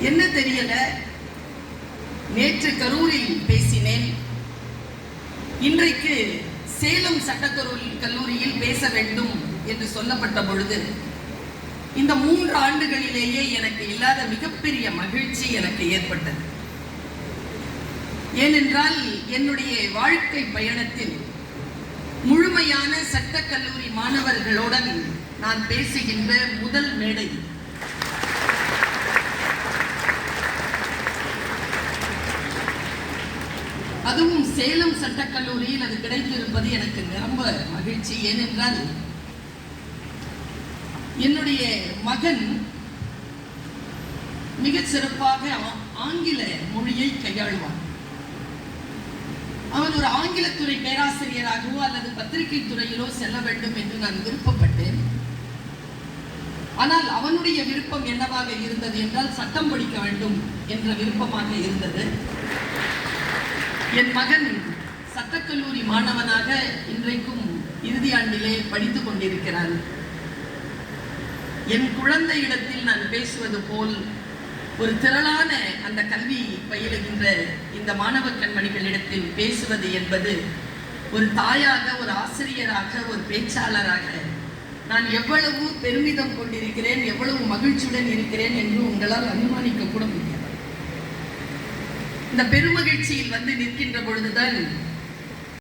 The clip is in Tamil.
என்ன தெரியல, நேற்று கரூரில் பேசினேன், இன்றைக்கு சேலம் சட்டக்கல்லூரியில் பேச வேண்டும் என்று சொல்லப்பட்ட பொழுது இந்த 3 ஆண்டுகளிலேயே எனக்கு இல்லாத மிகப்பெரிய மகிழ்ச்சி எனக்கு ஏற்பட்டது. ஏனென்றால் என்னுடைய வாழ்க்கை பயணத்தில் முழுமையான சட்டக்கல்லூரி மாணவர்களுடன் நான் பேசுகின்ற முதல் மேடை. அதுவும் சேலம் சட்டக்கல்லூரியில் அது கிடைத்திருப்பது எனக்கு ரொம்ப மகிழ்ச்சி. ஏனென்றால் என்னுடைய மகன் மிக சிறப்பாக ஆங்கில மொழியை கையாளுவான். அவன் ஒரு ஆங்கிலத்துறை பேராசிரியராகவோ அல்லது பத்திரிகை துறையிலோ செல்ல வேண்டும் என்று நான் விருப்பப்பட்டேன். ஆனால் அவனுடைய விருப்பம் என்னவாக இருந்தது என்றால் சட்டம் படிக்க வேண்டும் என்ற விருப்பமாக இருந்தது. என் மகன் சட்டக்கல்லூரி மாணவனாக இன்றைக்கும் இறுதி ஆண்டிலே படித்துக் கொண்டிருக்கிறான். என் குழந்தையிடத்தில் நான் பேசுவது போல் ஒரு திரளான அந்த கல்வி பயிலுகின்ற இந்த மாணவ கண்மணிகளிடத்தில் பேசுவது என்பது ஒரு தாயாக, ஒரு ஆசிரியராக, ஒரு பேச்சாளராக நான் எவ்வளவு பெருமிதம் கொண்டிருக்கிறேன், எவ்வளவு மகிழ்ச்சியுடன் இருக்கிறேன் என்று உங்களால் அனுமானிக்க கூட முடியாது. இந்த பெருமகிழ்ச்சியில் வந்து நிற்கின்ற பொழுதுதான்